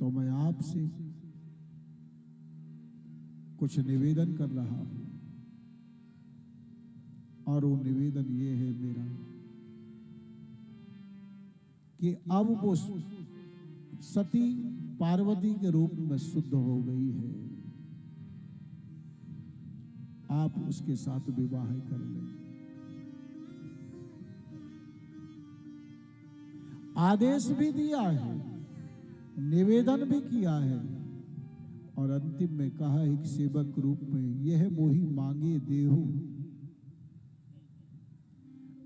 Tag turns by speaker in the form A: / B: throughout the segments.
A: तो मैं आपसे कुछ निवेदन कर रहा हूं, और वो निवेदन ये है मेरा कि अब वो सती पार्वती के रूप में शुद्ध हो गई है, आप उसके साथ विवाह कर लें। आदेश भी दिया है, निवेदन भी किया है, और अंतिम में कहा एक सेवक रूप में, यह मोही मांगे देहु,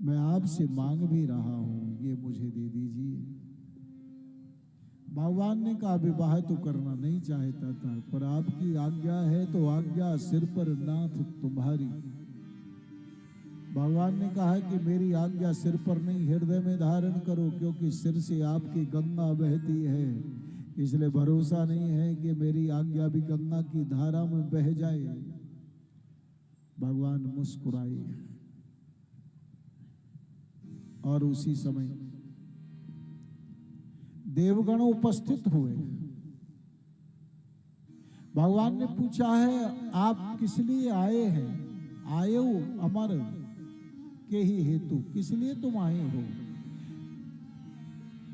A: मैं आपसे मांग भी रहा हूं, ये मुझे दे दीजिए। भगवान ने कहा विवाह तो करना नहीं चाहता था, पर आपकी आज्ञा है तो आज्ञा सिर पर नाथ तुम्हारी। भगवान ने कहा कि मेरी आज्ञा सिर पर नहीं हृदय में धारण करो, क्योंकि सिर से आपकी गंगा बहती है, इसलिए भरोसा नहीं है कि मेरी आज्ञा भी गंगा की धारा में बह जाए। भगवान मुस्कुराए, और उसी समय देवगण उपस्थित हुए। भगवान ने पूछा है आप किस लिए आए हैं? आए हो अमर के ही हेतु, किस लिए तुम आए हो?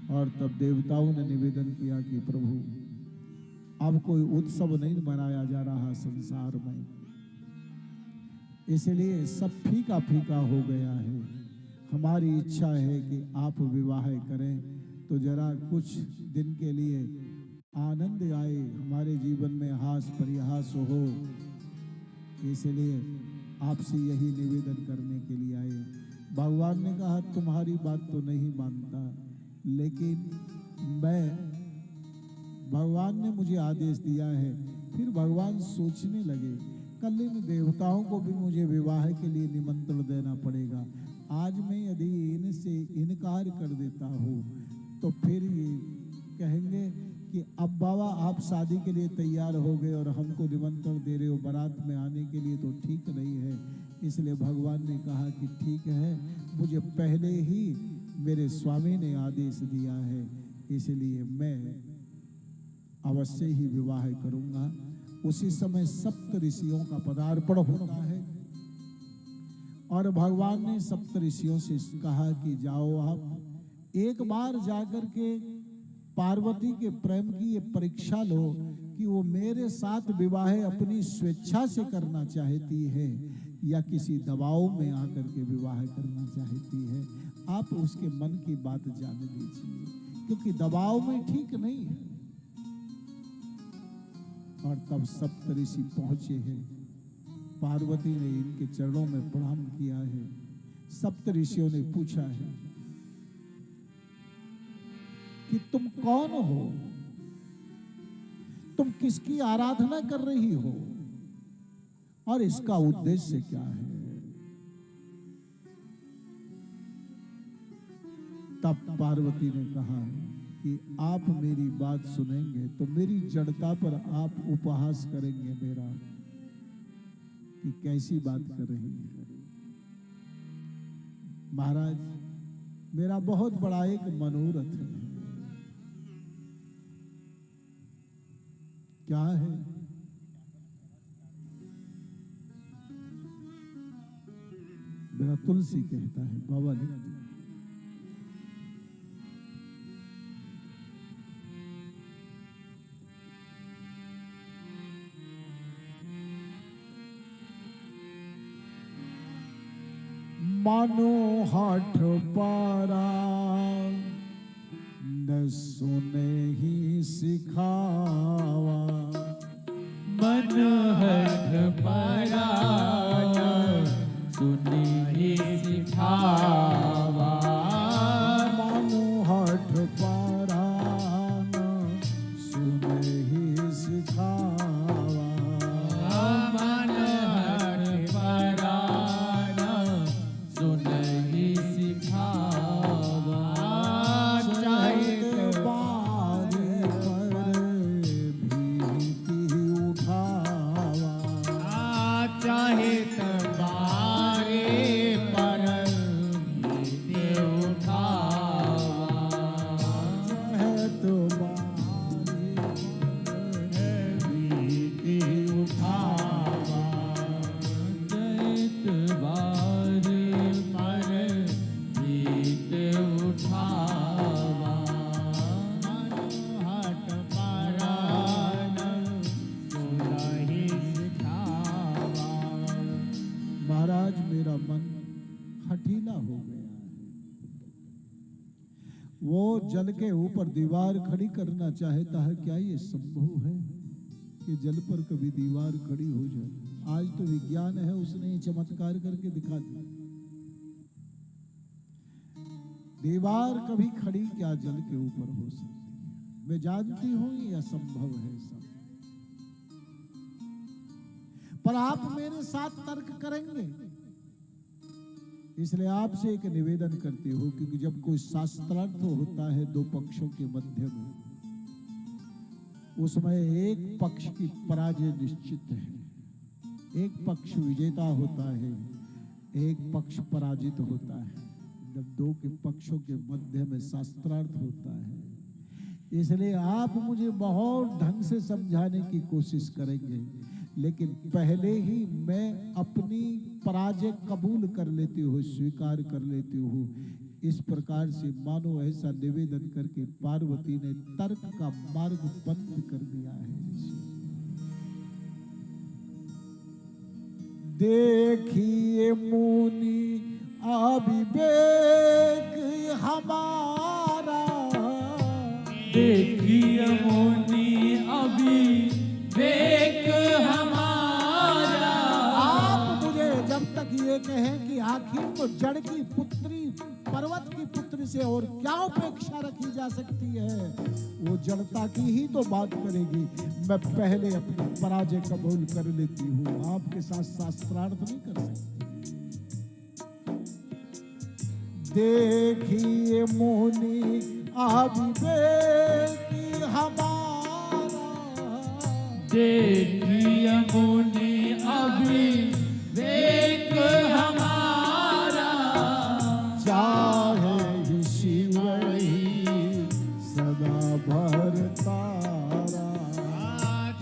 A: और तब देवताओं ने निवेदन किया कि प्रभु अब कोई उत्सव नहीं मनाया जा रहा संसार में, इसलिए सब फीका फीका हो गया है। हमारी इच्छा है कि आप विवाह करें तो जरा कुछ दिन के लिए आनंद आए, हमारे जीवन में हास परिहास हो, इसलिए आपसे यही निवेदन करने के लिए आए। भगवान ने कहा तुम्हारी बात तो नहीं मानता, लेकिन भगवान ने मुझे आदेश दिया है। फिर भगवान सोचने लगे कल इन देवताओं को भी मुझे विवाह के लिए निमंत्रण देना पड़ेगा। आज मैं यदि इनसे इनकार कर देता हूँ तो फिर ये कहेंगे कि अब बाबा आप शादी के लिए तैयार हो गए और हमको निमंत्रण दे रहे हो बारात में आने के लिए, तो ठीक नहीं है। इसलिए भगवान ने कहा कि ठीक है, मुझे पहले ही मेरे स्वामी ने आदेश दिया है, इसलिए मैं अवश्य ही विवाह करूंगा। उसी समय सप्त ऋषियों का पदार्पण होता है, और भगवान ने सप्त ऋषियों से कहा कि जाओ आप एक बार जाकर के पार्वती के प्रेम की ये परीक्षा लो कि वो मेरे साथ विवाह अपनी स्वेच्छा से करना चाहती है या किसी दबाव में आकर के विवाह करना चाहती है। आप उसके मन की बात जान लीजिए, क्योंकि दबाव में ठीक नहीं है। और तब सप्त ऋषि पहुंचे हैं, पार्वती ने इनके चरणों में प्रणाम किया है। सप्त ऋषियों ने पूछा है कि तुम कौन हो, तुम किसकी आराधना कर रही हो और इसका उद्देश्य क्या है? तब पार्वती ने कहा कि आप मेरी बात सुनेंगे तो मेरी जड़ता पर आप उपहास करेंगे मेरा, कि कैसी बात कर रही है। महाराज, मेरा बहुत बड़ा एक मनोरथ है। क्या है? मेरा तुलसी कहता है, बाबा लिखते हैं, मानो हाथ पारा न सुने ही सिखावा,
B: मन हठ पारा न सुने ही सिखावा,
A: मानो हाथ पारा न सुने ही सिखावा,
B: मन हठ पारा न सुने ही सिखावा,
A: चैत बारी पर वो जल के ऊपर दीवार खड़ी करना चाहता है। क्या ये संभव है कि जल पर कभी दीवार खड़ी हो जाए? आज तो विज्ञान है, उसने ये चमत्कार करके दिखा दिया। दीवार कभी खड़ी क्या जल के ऊपर हो सकती है? मैं जानती हूं ये असंभव है सब, पर आप मेरे साथ तर्क करेंगे, इसलिए आपसे एक निवेदन करती हूं, क्योंकि जब कोई शास्त्रार्थ होता है दो पक्षों के मध्य में, उसमें एक पक्ष की पराजय निश्चित है, एक पक्ष विजेता होता है, एक पक्ष पराजित होता है। जब दो के पक्षों के मध्य में शास्त्रार्थ होता है, इसलिए आप मुझे बहुत ढंग से समझाने की कोशिश करेंगे, लेकिन पहले ही मैं अपनी पराजय कबूल कर लेती हूँ, स्वीकार कर लेती हूँ। इस प्रकार से मानो ऐसा निवेदन करके पार्वती ने तर्क का मार्ग बंद कर दिया है। देखिए मुनि अविवेक हमारा,
B: देखिए मुनि अविवेक हमारा।
A: आप मुझे जब तक ये कहें कि आखिर तो जड़ की पुत्री पर्वत की पुत्री से और क्या अपेक्षा रखी जा सकती है, वो जड़ता की ही तो बात करेगी। मैं पहले अपनी पराजय कबूल कर लेती हूँ, आपके साथ शास्त्रार्थ नहीं कर सकती। देखिए मुनि अविवेक हमारा,
B: देखिए मुनि अविवेक हमारा।
A: चाहे ही शिव ही सदा भरतारा,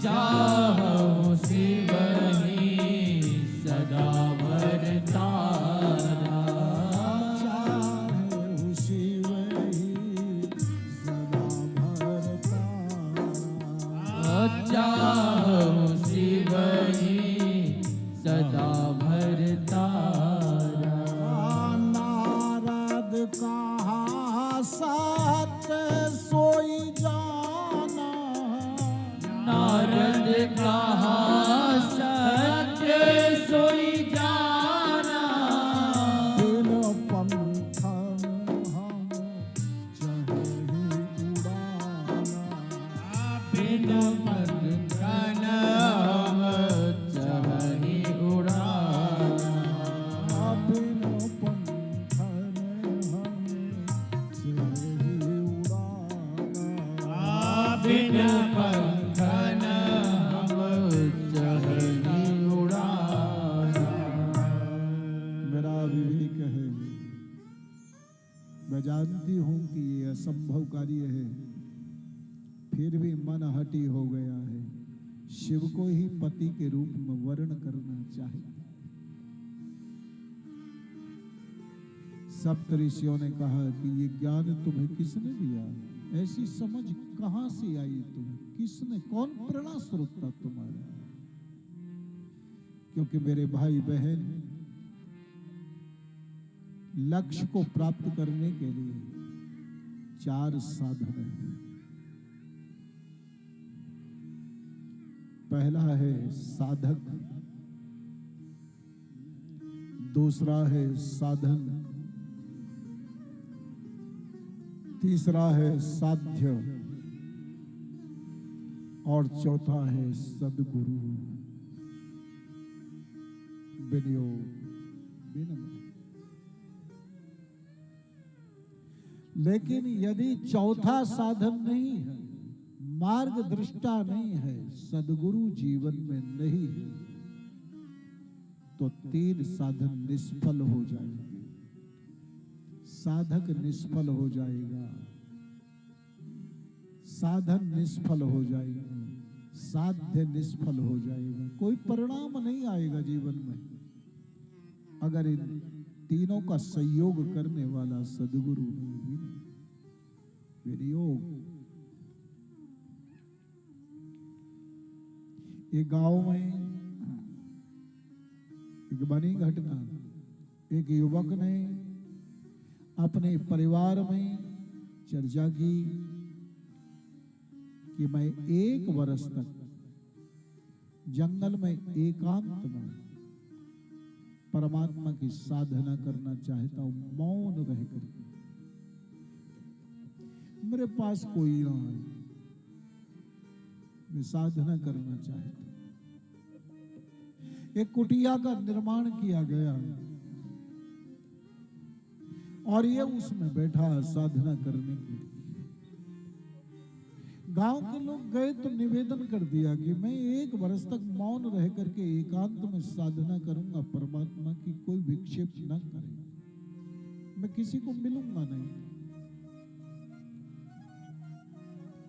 B: चाहो शिव ही सदा भरतारा।
A: चाहे शिव ही सदा भरतारा,
B: चाहो शिव ही सदा भरतारा।
A: नारद कहा सत्य सोई जाना,
B: नारद कहा सत्य सोई जाना।
A: बिन पंखन हम चढ़े उड़ाना,
B: बिन पंखन हम चढ़े उड़ाना।
A: बिन पंखन हम चढ़े उड़ाना।
B: बिन पंखन हम चढ़े उड़ाना।
A: मेरा विवेक है, मैं जानती हूं कि ये असंभव कार्य है, फिर भी मन हठी हो गया है। शिव को ही पति के रूप में वर्ण करना चाहिए। सप्त ऋषियों ने कहा कि ये ज्ञान तुम्हें किसने दिया, ऐसी समझ कहां से आई तुम्हें, किसने, कौन प्रेरणा स्रोत था तुम्हारा? क्योंकि मेरे भाई बहन, लक्ष्य को प्राप्त करने के लिए 4 साधन हैं। पहला है साधक, दूसरा है साधन, तीसरा है साध्य, और चौथा है सद्गुरु। विनियोग, विनम्र। लेकिन यदि चौथा साधन नहीं है, मार्ग दृष्टा नहीं है, सद्गुरु जीवन में नहीं है, तो 3 साधन निष्फल हो जाएंगे। साधक निष्फल हो जाएगा, साधन निष्फल हो जाएगा, साध्य निष्फल हो जाएगा, कोई परिणाम नहीं आएगा जीवन में अगर इन तीनों का संयोग करने वाला सद्गुरु नहीं। विनियोग। एक गांव में एक बनी घटना, एक युवक ने अपने परिवार में चर्चा की कि मैं 1 वर्ष तक जंगल में एकांत में परमात्मा की साधना करना चाहता हूं, मौन रहकर। मेरे पास कोई ना है, मैं साधना करना चाहता हूं। एक कुटिया का निर्माण किया गया और ये उसमें बैठा साधना करने के लिए। गांव के लोग गए तो निवेदन कर दिया कि मैं 1 वर्ष तक मौन रह करके एकांत में साधना करूंगा, परमात्मा की कोई विक्षेप न करे, मैं किसी को मिलूंगा नहीं।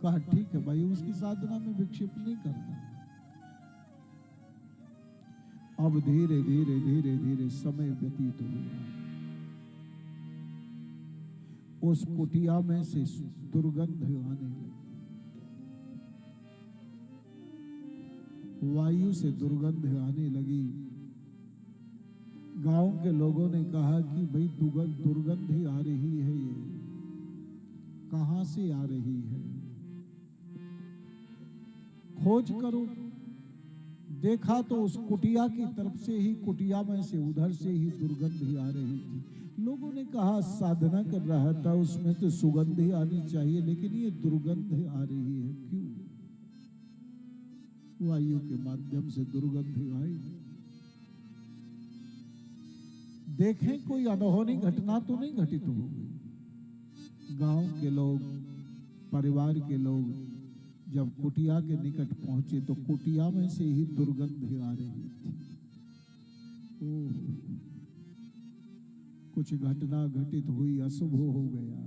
A: कहा ठीक है भाई, उसकी साधना में विक्षेप नहीं करना। अब धीरे धीरे धीरे धीरे समय व्यतीत हुआ। उस कुटिया में से दुर्गंध आने लगी, वायु से दुर्गंध आने लगी। गांव के लोगों ने कहा कि भाई दुर्गंध ही आ रही है, ये कहां से आ रही है, खोज करो। देखा तो उस कुटिया की तरफ से ही, कुटिया में से उधर से ही दुर्गंध ही आ रही थी। लोगों ने कहा साधना कर रहा था, उसमें तो सुगंध ही आनी चाहिए, लेकिन ये दुर्गंध आ रही है क्यों? वायु के माध्यम से दुर्गंध आई। देखें कोई अनहोनी घटना तो नहीं घटित हो गई। गांव के लोग, परिवार के लोग जब कुटिया के निकट पहुंचे तो कुटिया में से ही दुर्गंध आ रही थी। कुछ घटना घटित हुई, अशुभ हो गया।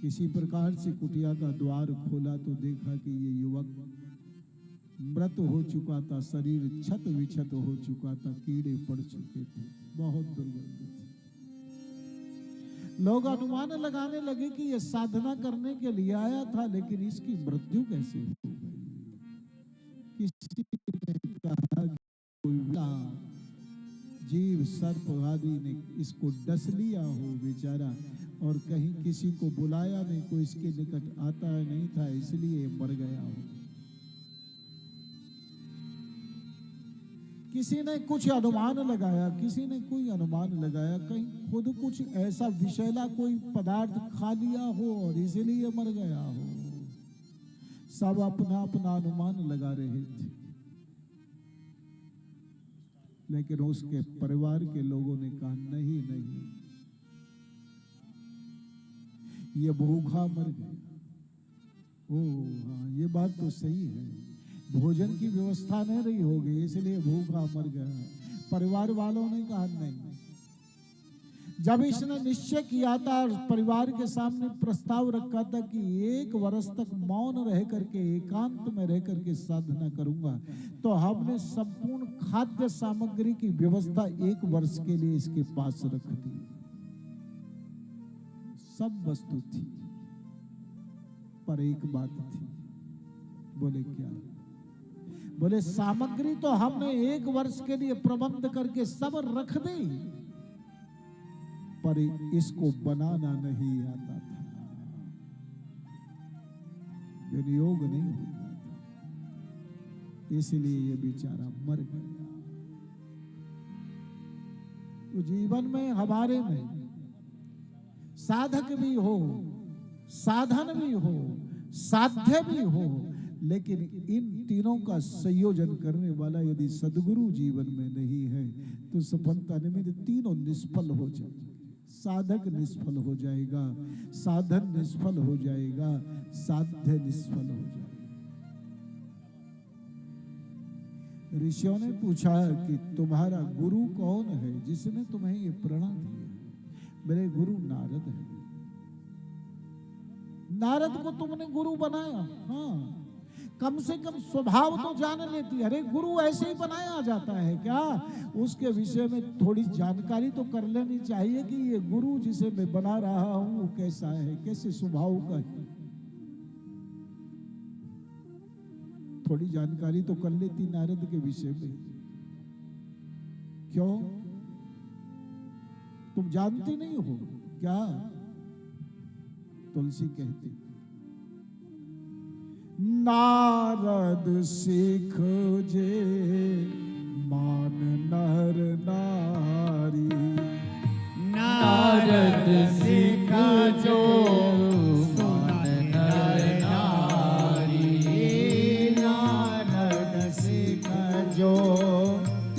A: किसी प्रकार से कुटिया का द्वार खोला तो देखा कि ये युवक मृत हो चुका था, शरीर क्षत विक्षत हो चुका था, कीड़े पड़ चुके थे, बहुत दुर्गंध थी। लोग अनुमान लगाने लगे कि ये साधना करने के लिए आया था, लेकिन इसकी मृत्यु कैसे हो गई? किसी ने कहा कोई जीव सर्प आदि ने इसको डस लिया हो बेचारा, और कहीं किसी को बुलाया नहीं, कोई इसके निकट आता नहीं था, इसलिए मर गया हो। किसी ने कुछ अनुमान लगाया, किसी ने कोई अनुमान लगाया, कहीं खुद कुछ ऐसा विषैला कोई पदार्थ खा लिया हो और इसीलिए मर गया हो। सब अपना अपना अनुमान लगा रहे थे, लेकिन उसके परिवार के लोगों ने कहा नहीं नहीं, ये भूखा मर गया। ओह हाँ, ये बात तो सही है, भोजन की व्यवस्था नहीं रही होगी इसलिए भूखा मर गया। परिवार वालों ने कहा नहीं। जब इसने निश्चय किया था और परिवार के सामने प्रस्ताव रखा था कि 1 वर्ष तक मौन रह करके, एकांत में रह करके साधना करूंगा, तो हमने संपूर्ण खाद्य सामग्री की व्यवस्था 1 वर्ष के लिए इसके पास रख दी। सब वस्तु थी, पर एक बात थी। बोले क्या? बोले सामग्री तो हमने 1 वर्ष के लिए प्रबंध करके सब रख दी, पर इसको बनाना नहीं आता था, विनियोग नहीं होता था, इसलिए ये बेचारा मर गया। तो जीवन में हमारे में साधक भी हो, साधन भी हो, साध्य भी हो, लेकिन इन तीनों का संयोजन करने वाला यदि सद्गुरु जीवन में नहीं है तो सफलता निमित्त तीनों निष्फल हो जाएंगे। साधक निष्फल हो जाएगा, साधन निष्फल हो जाएगा, साध्य निष्फल हो जाएगा। ऋषियों ने पूछा कि तुम्हारा गुरु कौन है जिसने तुम्हें ये प्रेरणा दी? मेरे गुरु नारद है। नारद को तुमने गुरु बनाया? हाँ, कम से कम स्वभाव तो जान लेती। अरे गुरु ऐसे ही बनाया जाता है क्या? उसके विषय में थोड़ी जानकारी तो कर लेनी चाहिए कि ये गुरु जिसे मैं बना रहा हूं वो कैसा है, कैसे स्वभाव का है। थोड़ी जानकारी तो कर लेती नारद के विषय में। क्यों? तुम जानती नहीं हो क्या? तुलसी कहती, नारद सिख जे मान नर नारी,
B: नारद सिख जो मान नर नारी,
A: नारद सिख जो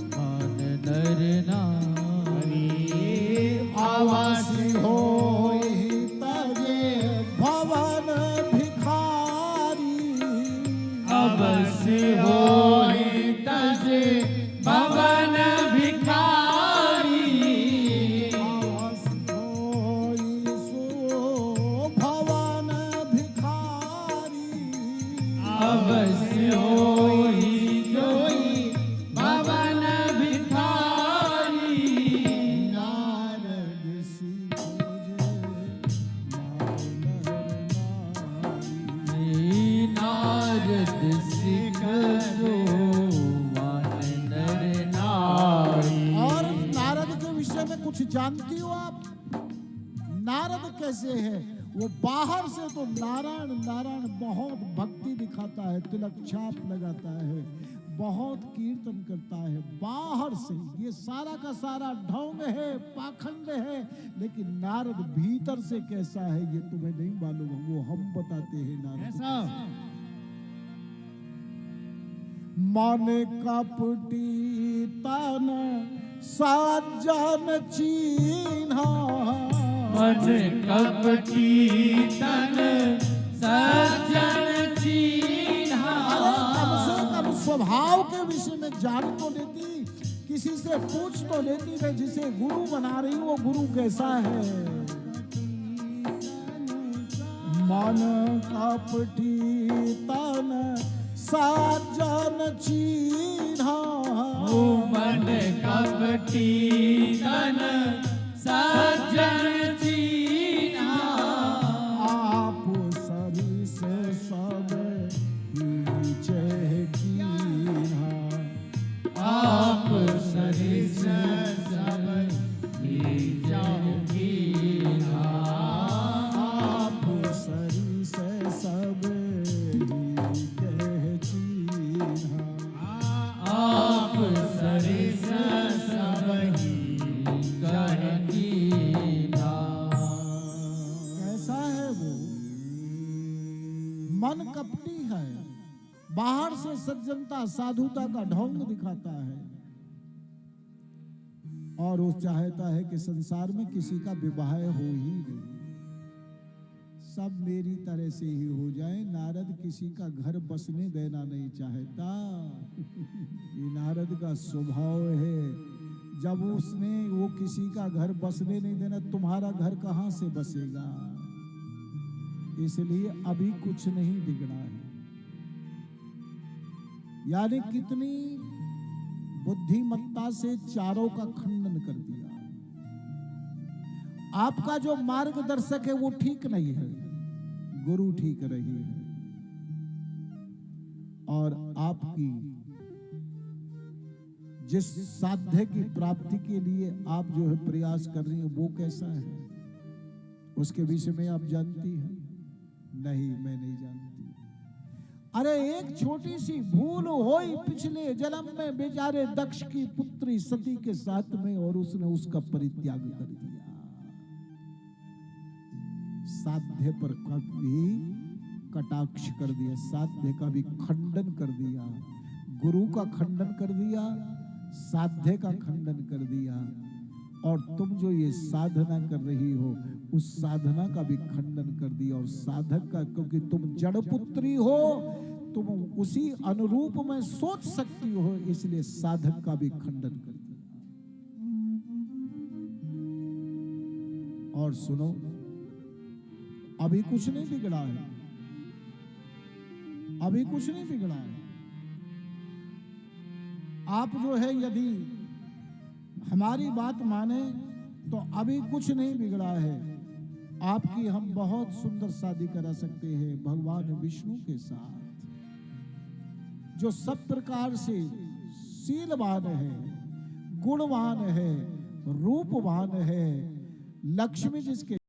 B: मान नर नारी,
A: आवासी होई तजे भवन भिखारी,
B: अवश्य होई तजे भवन भिखारी,
A: आवासी होई सो भवन भिखारी,
B: अवश्य होई जोई भवन भिखारी,
A: नारद सिख जे
B: नारद सिख जो मान नर नारी।
A: और नारद के विषय में कुछ जानती हो आप? नारद कैसे है? वो बाहर से तो नारायण नारायण बहुत भक्ति दिखाता है, तिलक छाप लगाता है, बहुत कीर्तन करता है। बाहर से ये सारा का सारा ढोंग है, पाखंड है, लेकिन नारद भीतर से कैसा है ये तुम्हें नहीं मालूम, वो हम बताते हैं। नारद
B: ऐसा
A: मन कपटी तन सज्जन चीन्हा,
B: मन कपटी तन सज्जन चीन्हा।
A: अरे कम से कम स्वभाव के विषय में जान तो लेती, किसी से पूछ तो लेती, मैं जिसे गुरु बना रही हूँ वो गुरु कैसा है। मन कपटी तन सज्जन चीन्हा,
B: ओ मन कपटी तन सज्जन चीन्हा।
A: आप सरी से सब नीचे कीन्हा,
B: आप सरिस सब कीन्हा।
A: आप सरी से सब नीचे कीन्हा।
B: आप सरिस सब कीन्हा।
A: कैसा है वो? मन कपटी है, बाहर से सज्जनता साधुता का ढोंग दिखाता है, और वो चाहता है कि संसार में किसी का विवाह हो ही नहीं, सब मेरी तरह से ही हो जाए। नारद किसी का घर बसने देना नहीं चाहता। ये नारद का स्वभाव है। जब उसने वो किसी का घर बसने नहीं देना, तुम्हारा घर कहां से बसेगा? इसलिए अभी कुछ नहीं बिगड़ा है। यानी कितनी बुद्धिमत्ता से चारों का खंडन कर दिया। आपका जो मार्गदर्शक है वो ठीक नहीं है, गुरु ठीक रही है। और आपकी जिस साध्य की प्राप्ति के लिए आप जो है प्रयास कर रही हैं वो कैसा है, उसके विषय में आप जानती हैं? नहीं, मैं नहीं जानती। अरे एक छोटी सी भूल हुई पिछले जन्म में बेचारे दक्ष की पुत्री सती के साथ में, और उसने उसका परित्याग कर दिया। साध्य पर भी कटाक्ष कर दिया, साध्य का भी खंडन कर दिया, गुरु का खंडन कर दिया, साध्य का खंडन कर दिया। और तुम जो ये साधना कर रही हो उस साधना का भी खंडन कर दिया, और साधक का, क्योंकि तुम जड़ पुत्री हो, तुम उसी अनुरूप में सोच सकती हो, इसलिए साधक का भी खंडन कर दिया। और सुनो, अभी कुछ नहीं बिगड़ा है, अभी कुछ नहीं बिगड़ा है। आप जो है यदि हमारी बात माने तो अभी कुछ नहीं बिगड़ा है। आपकी हम बहुत सुंदर शादी करा सकते हैं भगवान विष्णु के साथ, जो सब प्रकार से शीलवान है, गुणवान है, रूपवान है, लक्ष्मी जिसके